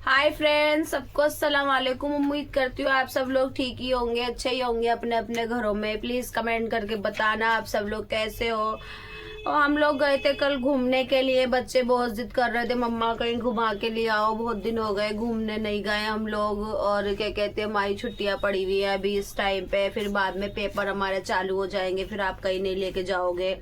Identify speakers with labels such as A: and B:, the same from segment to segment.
A: Hi friends, सबको अस्सलाम वालेकुम। उम्मीद करती हूँ आप सब लोग ठीक ही होंगे, अच्छे ही होंगे अपने अपने घरों में। प्लीज कमेंट करके बताना आप सब लोग कैसे हो। और हम लोग गए थे कल घूमने के लिए। बच्चे बहुत जिद कर रहे थे, मम्मा कहीं घुमा के लिए आओ, बहुत दिन हो गए घूमने नहीं गए हम लोग। और क्या कहते हैं, हमारी छुट्टियां पड़ी हुई है अभी इस टाइम पे, फिर बाद में पेपर हमारे चालू हो जाएंगे, फिर आप कहीं नहीं लेके जाओगे।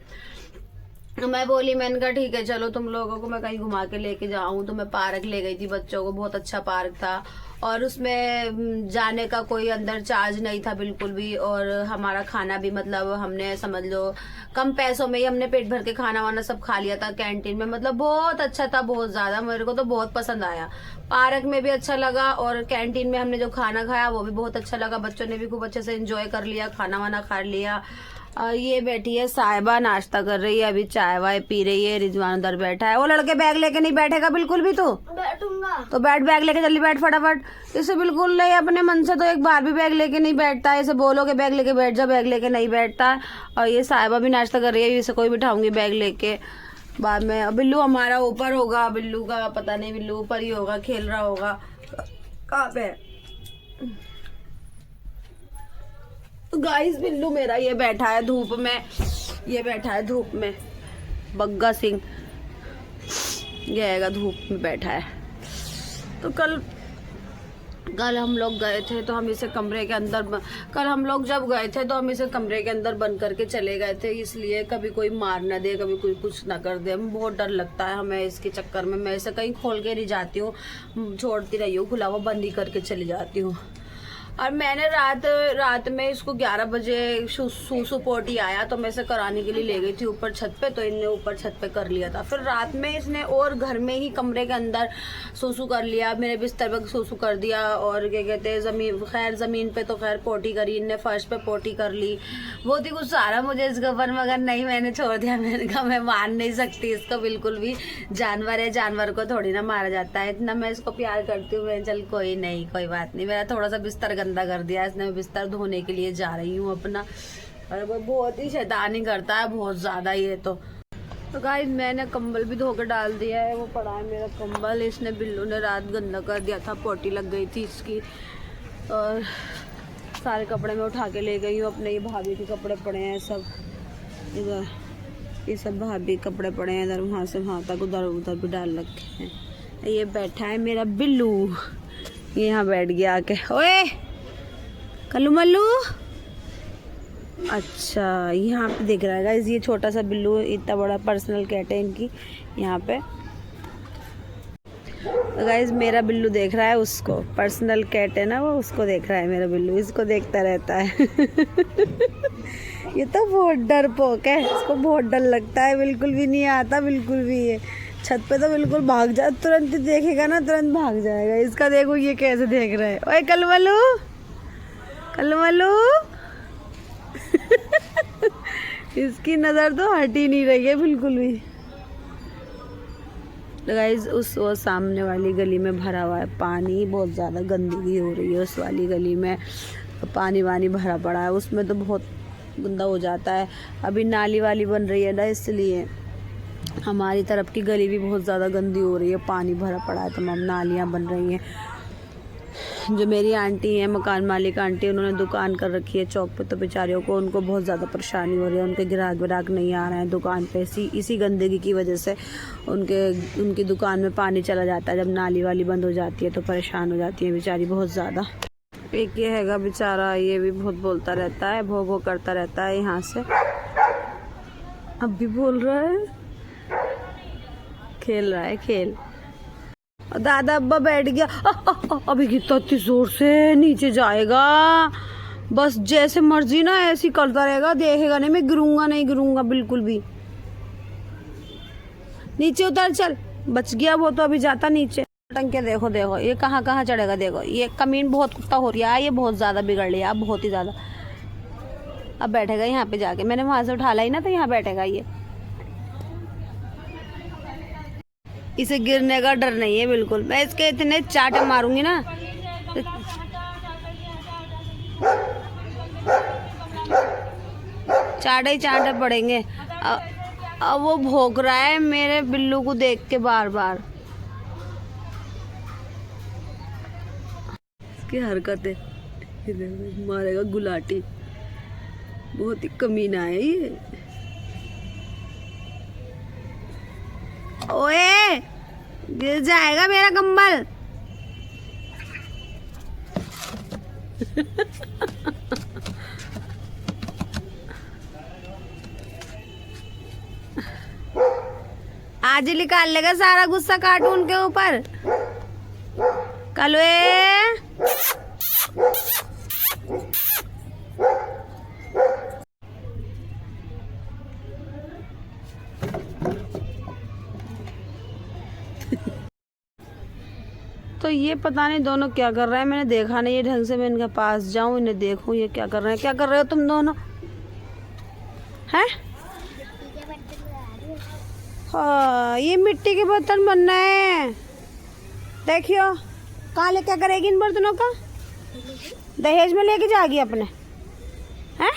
A: मैं बोली, मैंने कहा ठीक है चलो तुम लोगों को मैं कहीं घुमा के लेके जाऊं। तो मैं पार्क ले गई थी बच्चों को, बहुत अच्छा पार्क था। और उसमें जाने का कोई अंदर चार्ज नहीं था बिल्कुल भी। और हमारा खाना भी, मतलब हमने समझ लो कम पैसों में ही हमने पेट भर के खाना वाना सब खा लिया था कैंटीन में। मतलब बहुत अच्छा था, बहुत ज्यादा, मेरे को तो बहुत पसंद आया। पार्क में भी अच्छा लगा और कैंटीन में हमने जो खाना खाया वो भी बहुत अच्छा लगा। बच्चों ने भी खूब अच्छे से एंजॉय कर लिया, खाना वाना खा लिया। ये बैठी है साहिबा, नाश्ता कर रही है, अभी चाय वाय पी रही है। रिजवान उधर बैठा है। वो लड़के बैग लेके नहीं बैठेगा बिल्कुल भी। तो
B: बैठूंगा
A: तो बैठ, बैग लेके जल्दी बैठ फटाफट। इसे बिल्कुल नहीं, अपने मन से तो एक बार भी बैग लेके नहीं बैठता है। इसे बोलो कि बैग लेके बैठ जा, बैग लेके नहीं बैठता। और ये साहिबा भी नाश्ता कर रही है, इसे कोई बिठाऊंगी बैग लेके बाद में। बिल्लू हमारा ऊपर होगा, बिल्लू का पता नहीं, बिल्लू ऊपर ही होगा, खेल रहा होगा। कहाँ पे गाइस? बिल्लू मेरा ये बैठा है धूप में, ये बैठा है धूप में। बग्गा सिंह ये आएगा, धूप में बैठा है। तो कल हम लोग गए थे तो हम इसे कमरे के अंदर, कल हम लोग जब गए थे तो हम इसे कमरे के अंदर बंद करके चले गए थे, इसलिए कभी कोई मार ना दे, कभी कोई कुछ ना कर दे। हमें बहुत डर लगता है हमें इसके चक्कर में। मैं इसे कहीं खोल के नहीं जाती हूँ, छोड़ती रही हूँ खुला हुआ, बंद ही करके चली जाती हूँ। और मैंने रात में इसको 11 बजे सूसू पोटी आया तो मैं इसे कराने के लिए ले गई थी ऊपर छत पे। तो इनने ऊपर छत पे कर लिया था। फिर रात में इसने और घर में ही कमरे के अंदर सूसू कर लिया, मेरे बिस्तर पे सूसू कर दिया। और क्या कहते हैं, जमीन पे तो खैर पोटी करी इनने, फर्श पे पोटी कर ली। बहुत ही गुस्सा आ रहा मुझे इसके ऊपर, मगर नहीं, मैंने छोड़ दिया। मैंने कहा मैं मान नहीं सकती इसको बिल्कुल भी। जानवर है, जानवर को थोड़ी ना मारा जाता है, इतना मैं इसको प्यार करती हूँ। मैं चल कोई नहीं, कोई बात नहीं। मेरा थोड़ा सा बिस्तर गंदा कर दिया इसने, मैं बिस्तर धोने के लिए जा रही हूँ अपना। और वो बहुत ही शैतानी करता है, बहुत ज्यादा ये तो गाइस मैंने कंबल भी धो के डाल दिया है, वो पड़ा है मेरा कंबल। इसने, बिल्लू ने रात गंदा कर दिया था, पोटी लग गई थी इसकी। और सारे कपड़े मैं उठा के ले गई हूँ अपने। ये भाभी के कपड़े पड़े हैं सब इधर, ये सब भाभी कपड़े पड़े हैं इधर, वहाँ से वहाँ तक, उधर उधर भी डाल रखे हैं। ये बैठा है मेरा बिल्लू, ये यहाँ बैठ गया आके। ओए कल्लू मल्लू, अच्छा यहाँ पे दिख रहा है गाइस, ये छोटा सा बिल्लू, इतना बड़ा पर्सनल कैट है इनकी यहाँ पे। तो गाइस मेरा बिल्लू देख रहा है उसको, पर्सनल कैट है ना वो, उसको देख रहा है मेरा बिल्लू, इसको देखता रहता है। ये तो बहुत डरपोक है, इसको बहुत डर लगता है, बिल्कुल भी नहीं आता बिल्कुल भी। ये छत पे तो बिल्कुल भाग जा, तुरंत देखेगा ना तुरंत भाग जाएगा। इसका देखो ये कैसे देख रहा है। ओए कल्लू मल्लू, कल्लू मल्लू। इसकी नज़र तो हट ही नहीं रही है बिल्कुल भी। गाइस वो सामने वाली गली में भरा हुआ है पानी, बहुत ज़्यादा गंदगी हो रही है उस वाली गली में, पानी वानी भरा पड़ा है उसमें, तो बहुत गंदा हो जाता है। अभी नाली वाली बन रही है ना, इसलिए हमारी तरफ की गली भी बहुत ज़्यादा गंदी हो रही है, पानी भरा पड़ा है, तमाम नालियाँ बन रही हैं। जो मेरी आंटी हैं, मकान मालिक आंटी, उन्होंने दुकान कर रखी है चौक पे, तो बेचारियों को, उनको बहुत ज़्यादा परेशानी हो रही है। उनके ग्राहक व्राहक नहीं आ रहे हैं दुकान पे, इसी गंदगी की वजह से उनकी दुकान में पानी चला जाता है। जब नाली वाली बंद हो जाती है तो परेशान हो जाती है बेचारी बहुत ज़्यादा। एक ये हैगा बेचारा, ये भी बहुत बोलता रहता है, भो भो करता रहता है यहाँ से। अब भी बोल रहा है, खेल रहा है खेल। दादा अब्बा बैठ गया। अभी कितना जोर से नीचे जाएगा, बस जैसे मर्जी ना ऐसे ही करता रहेगा, देखेगा नहीं। मैं गिरूंगा नहीं, गिरूंगा बिल्कुल भी। नीचे उतर चल, बच गया वो तो, अभी जाता नीचे। टंके देखो देखो ये कहाँ कहाँ चढ़ेगा, देखो ये कमीन बहुत कुत्ता हो रहा है, ये बहुत ज्यादा बिगड़ लिया अब, बहुत ही ज्यादा। अब बैठेगा यहाँ पे जाके, मैंने वहां से उठा लाई ना, तो यहाँ बैठेगा ये। इसे गिरने का डर नहीं है बिल्कुल। मैं इसके इतने चाटे मारूंगी ना, चाटे ही चाटे पड़ेंगे। अब वो भौंक रहा है मेरे बिल्लू को देख के बार बार। इसकी हरकतें, ये देखो, मारेगा गुलाटी, बहुत ही कमीना है ये। ओए गिर जाएगा मेरा कंबल। आज ही निकाल लेगा सारा गुस्सा कार्टून के ऊपर। कलवे तो ये पता नहीं दोनों क्या कर रहे हैं, मैंने देखा नहीं ये ढंग से। मैं इनके पास जाऊं, इन्हें देखूं ये क्या कर रहे हैं। क्या कर रहे हो तुम दोनों हैं? हाँ, ये मिट्टी के बर्तन बनना है। देखियो कहाँ ले, क्या करेगी इन बर्तनों का? दहेज में लेके जाएगी अपने, हैं?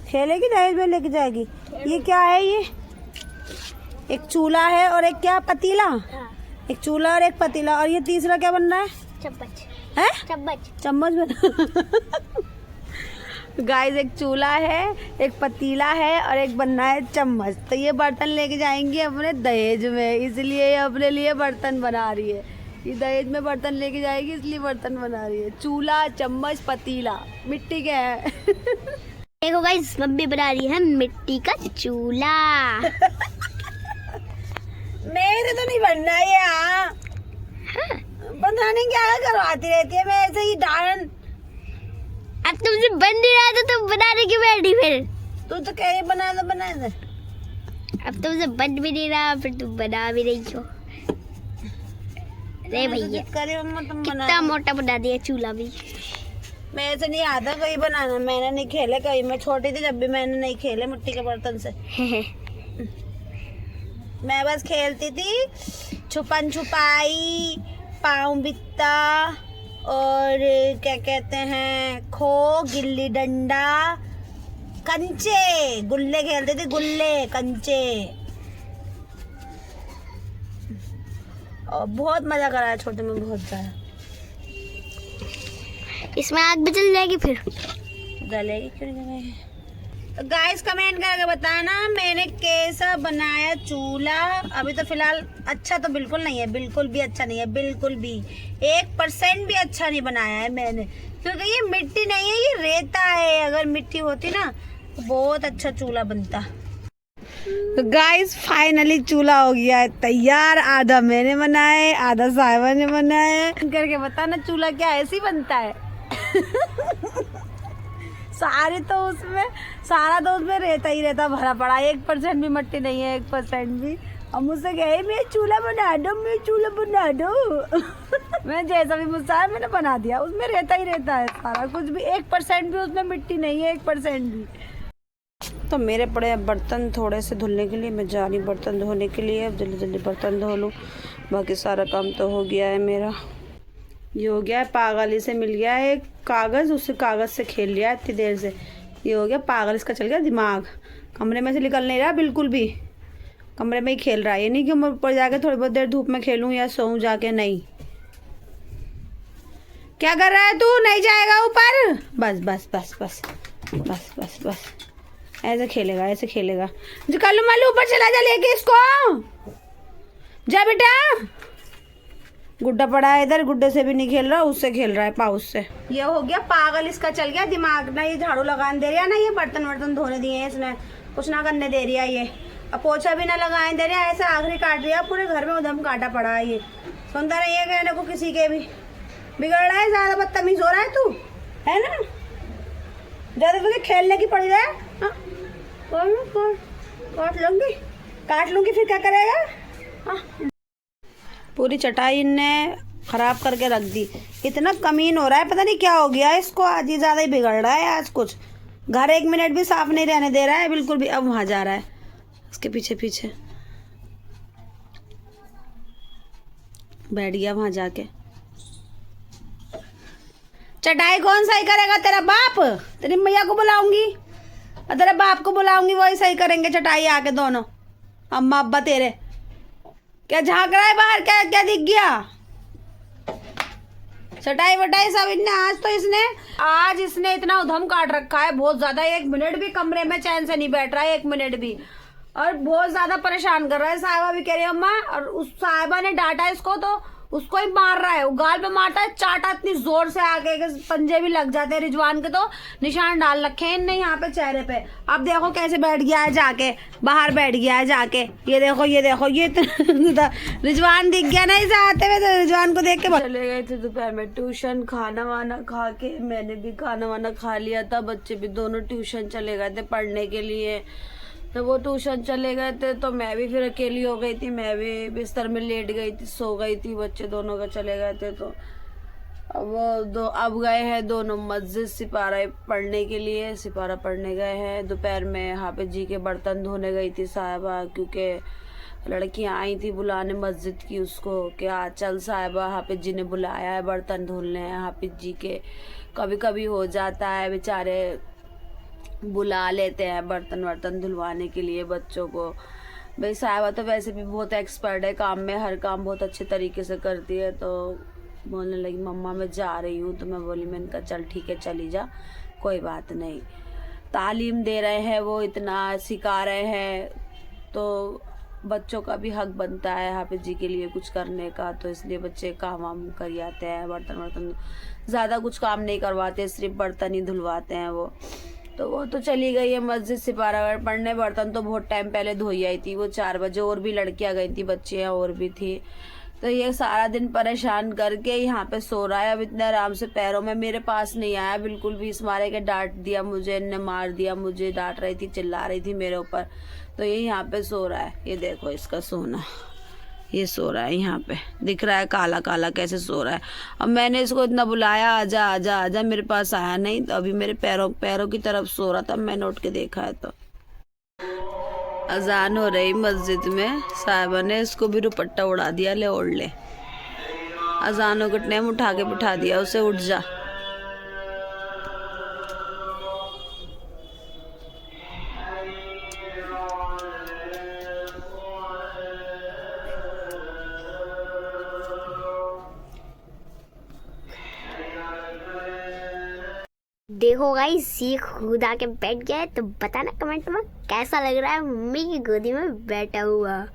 A: खेलेगी, दहेज में लेके जाएगी। ये क्या है? ये एक चूल्हा है और एक क्या पतीला? एक चूल्हा और एक पतीला, और ये तीसरा क्या बन रहा है? चम्मच है? चम्मच बना। गाइस एक चूल्हा है, एक पतीला है और एक बनना है चम्मच। तो ये बर्तन लेके जाएंगी अपने दहेज में, इसलिए ये अपने लिए बर्तन बना रही है। ये दहेज में बर्तन लेके जाएगी इसलिए बर्तन बना रही है। चूल्हा, चम्मच, पतीला मिट्टी के है।
B: देखो गाइस, मम्मी बना रही है मिट्टी का चूल्हा।
A: मेरे तो नहीं बनना है यहाँ। पता नहीं क्या करवाती रहती है मैं ऐसे ही डायन।
B: अब तुमसे बन नहीं रहा तो तुम बनाने की बैठी फिर।
A: तू तो कह रही बना दे।
B: अब तुमसे बन भी नहीं रहा फिर तुम बना भी रही हो। अरे भैया कितना मोटा बना दिया चूल्हा भी।
A: मैं ऐसे नहीं आता कहीं बनाना, मैंने नहीं खेले कहीं। मैं छोटी थी जब भी मैंने नहीं खेले मिट्टी के बर्तन से। मैं बस खेलती थी छुपन छुपाई, पाँव बित्ता और क्या कहते हैं, खो, गिल्ली डंडा, कंचे, गुल्ले खेलते थे, गुल्ले कंचे। और बहुत मजा करा है छोटे में, बहुत ज्यादा।
B: इसमें आग भी जल जाएगी फिर।
A: जलेगी क्यों नहीं जलेगी? तो गाइस कमेंट करके बताना मैंने कैसा बनाया चूल्हा। अभी तो फिलहाल अच्छा तो बिल्कुल नहीं है, बिल्कुल भी अच्छा नहीं है, बिल्कुल भी 1% भी अच्छा नहीं बनाया है मैंने, क्योंकि ये मिट्टी नहीं है, ये रेता है। अगर मिट्टी होती ना तो बहुत अच्छा चूल्हा बनता। तो गाइस फाइनली चूल्हा हो गया है तैयार। आधा मैंने बनाया, आधा साहिबा ने बनाया। करके बताना चूल्हा क्या ऐसे ही बनता है। सारा तो उसमें रहता ही रहता भरा पड़ा, 1% भी मट्टी नहीं है, 1% भी। अब मुझसे कहे मैं चूल्हा बना दो। मैं जैसा भी मुझसे आया मैंने बना दिया। उसमें रहता ही रहता है सारा कुछ भी, 1% भी उसमें मिट्टी नहीं है, 1% भी। तो मेरे पड़े अब बर्तन थोड़े से धुलने के लिए। मैं जा रही बर्तन धोने के लिए। अब जल्दी जल्दी बर्तन धो लूँ, बाकी सारा काम तो हो गया है मेरा। ये हो गया है, पागली से मिल गया है एक कागज़, उससे कागज़ से खेल लिया इतनी देर से। ये हो गया पागल, इसका चल गया दिमाग, कमरे में से निकल नहीं रहा बिल्कुल भी, कमरे में ही खेल रहा है। ये नहीं कि मैं ऊपर जाके थोड़ी बहुत देर धूप में खेलूँ या सोऊं जाके, नहीं। क्या कर रहा है तू? नहीं जाएगा ऊपर? बस बस बस बस बस बस बस ऐसे खेलेगा, ऐसे खेलेगा। जो कल मालू ऊपर चला जा लेके इसको, जा बेटा। गुड्डा पड़ा है इधर, गुड्डे से भी नहीं खेल रहा, उससे खेल रहा है, पाउस से। ये हो गया पागल, इसका चल गया दिमाग। ना ये झाड़ू लगाने दे रहा है, ना ये बर्तन वर्तन धोने दिए हैं इसने, कुछ ना करने दे रहा है ये। अब पोछा भी ना लगाने दे रहा है, ऐसे आखिरी काट रहा है, पूरे घर में उधम काटा पड़ा है ये। सुनता नहीं है कहने को किसी के भी। बिगड़ रहा है, ज्यादा बदतमीज हो रहा है तू, है ना? ज्यादा तुझे खेलने की पड़ी है। काट लूंगी फिर क्या करेगा? पूरी चटाई इनने खराब करके रख दी। इतना कमीन हो रहा है, पता नहीं क्या हो गया इसको, आज ही ज्यादा ही बिगड़ रहा है। आज कुछ घर 1 मिनट भी साफ नहीं रहने दे रहा है बिल्कुल भी। अब वहां जा रहा है उसके पीछे पीछे, बैठ गया वहां जाके। चटाई कौन सही करेगा? तेरा बाप? तेरी मैया को बुलाऊंगी और तेरे बाप को बुलाऊंगी, वही सही करेंगे चटाई आके दोनों, अम्मा अब्बा तेरे। क्या झांक रहा है बाहर? क्या क्या दिख गया? चटाई वटाई सब इनने आज इसने इतना उधम काट रखा है बहुत ज्यादा। 1 मिनट भी कमरे में चैन से नहीं बैठ रहा है, 1 मिनट भी, और बहुत ज्यादा परेशान कर रहा है। साहिबा भी कह रही है अम्मा, और उस साहिबा ने डांटा इसको तो उसको ही मार रहा है, वो गाल पे मारता है, चाटा इतनी जोर से आके कि पंजे भी लग जाते हैं। रिजवान के तो निशान डाल रखे हैं इनने यहाँ पे चेहरे पे। अब देखो कैसे बैठ गया है, जाके बाहर बैठ गया है जाके। ये देखो ये रिजवान दिख गया ना इसे आते हुए, तो रिजवान को देख के चले गए थे दोपहर में ट्यूशन। खाना वाना खा के मैंने भी खाना वाना खा लिया था, बच्चे भी दोनों ट्यूशन चले गए थे पढ़ने के लिए। तो वो ट्यूशन चले गए थे तो मैं भी फिर अकेली हो गई थी, मैं भी बिस्तर में लेट गई थी, सो गई थी। बच्चे दोनों का चले गए थे तो अब गए हैं दोनों मस्जिद सिपारा पढ़ने के लिए। सिपारा पढ़ने गए हैं। दोपहर में हाफिज जी के बर्तन धोने गई थी साहिबा, क्योंकि लड़कियां आई थी बुलाने मस्जिद की उसको कि आ चल साहिबा, हाफिज जी ने बुलाया है, बर्तन धुलने हैं हाफिज जी के। कभी कभी हो जाता है, बेचारे बुला लेते हैं बर्तन वर्तन धुलवाने के लिए बच्चों को। भाई साहिबा तो वैसे भी बहुत एक्सपर्ट है काम में, हर काम बहुत अच्छे तरीके से करती है। तो बोलने लगी मम्मा मैं जा रही हूँ, तो मैं बोली, मैंने कहा चल ठीक है चली जा, कोई बात नहीं। तालीम दे रहे हैं वो, इतना सिखा रहे हैं, तो बच्चों का भी हक बनता है हाफिज जी के लिए कुछ करने का। तो इसलिए बच्चे काम वाम कर आते हैं, बर्तन वर्तन ज़्यादा कुछ काम नहीं करवाते, सिर्फ बर्तन ही धुलवाते हैं वो। तो वो तो चली गई है मस्जिद सिपारा पढ़ने। बर्तन तो बहुत टाइम पहले धोई आई थी वो 4 बजे, और भी लड़कियां गई थी, बच्चियां और भी थी। तो ये सारा दिन परेशान करके यहाँ पे सो रहा है। अब इतने आराम से पैरों में मेरे पास नहीं आया बिल्कुल भी, इस मारे के डांट दिया मुझे, इनने मार दिया मुझे, डांट रही थी, चिल्ला रही थी मेरे ऊपर। तो ये यहाँ पे सो रहा है, ये देखो इसका सोना, ये सो रहा है यहाँ पे, दिख रहा है काला काला कैसे सो रहा है। अब मैंने इसको इतना बुलाया आजा आजा आजा, मेरे पास आया नहीं, तो अभी मेरे पैरों की तरफ सो रहा था। मैंने उठ के देखा है तो अजान हो रही मस्जिद में। साहिबा ने इसको भी दुपट्टा उड़ा दिया, ले ओढ़ ले। अजानों के टाइम उठा के बिठा दिया उसे, उठ जा।
B: देखो गाइस, ये खुद आके बैठ गया है, तो बताना कमेंट में कैसा लग रहा है मम्मी की गोदी में बैठा हुआ।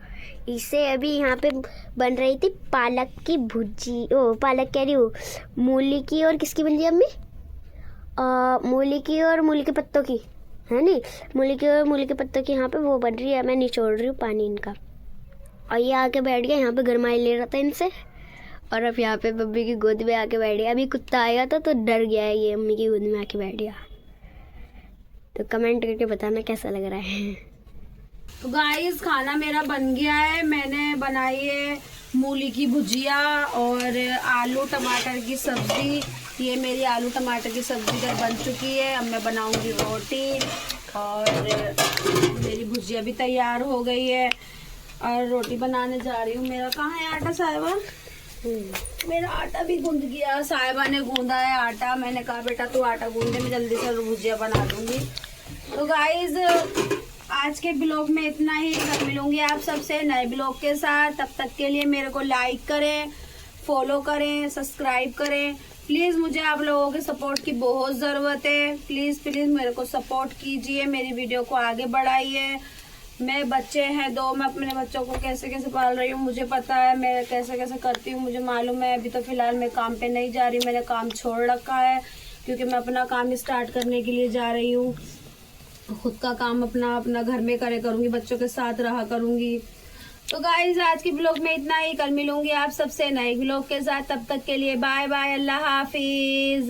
B: इसे अभी यहाँ पे बन रही थी पालक की भुजी, पालक कह रही हूँ, मूली की, और किसकी बन रही है अम्मी? मूली की और मूली के पत्तों की, है नी, मूली की और मूली के पत्तों की यहाँ पे वो बन रही है। मैं निचोड़ रही हूँ पानी इनका, और ये आके बैठ गया यहाँ पे, गरमाई ले रहा था इनसे, और अब यहाँ पे मम्मी की गोद में आके बैठ गया। अभी कुत्ता आया था तो डर गया है, ये मम्मी की गोद में आके बैठ गया। तो कमेंट करके बताना कैसा लग रहा है।
A: तो गाइस खाना मेरा बन गया है। मैंने बनाई है मूली की भुजिया और आलू टमाटर की सब्जी। ये मेरी आलू टमाटर की सब्जी इधर बन चुकी है। अब मैं बनाऊंगी रोटी, और मेरी भुजिया भी तैयार हो गई है, और रोटी बनाने जा रही हूँ। मेरा कहाँ है आटा साहिबा? मेरा आटा भी गूंद गया, साहिबा ने गूंदा है आटा। मैंने कहा बेटा तू आटा गूंद दे, मैं जल्दी से भुजिया बना दूंगी। तो गाइज आज के ब्लॉग में इतना ही। कल मिलूंगी आप सबसे नए ब्लॉग के साथ। तब तक के लिए मेरे को लाइक करें, फॉलो करें, सब्सक्राइब करें। प्लीज मुझे आप लोगों के सपोर्ट की बहुत जरूरत है। प्लीज प्लीज मेरे को सपोर्ट कीजिए, मेरी वीडियो को आगे बढ़ाइए। मैं बच्चे हैं 2, मैं अपने बच्चों को कैसे कैसे पाल रही हूँ मुझे पता है, मैं कैसे कैसे करती हूँ मुझे मालूम है। अभी तो फिलहाल मैं काम पे नहीं जा रही, मैंने काम छोड़ रखा है, क्योंकि मैं अपना काम स्टार्ट करने के लिए जा रही हूँ। खुद का काम अपना घर में करे करूँगी, बच्चों के साथ रहा करूँगी। तो गाइज आज के ब्लॉग में इतना ही। कल मिलूंगी आप सबसे नए ब्लॉग के साथ। तब तक के लिए बाय बाय, अल्लाह हाफिज।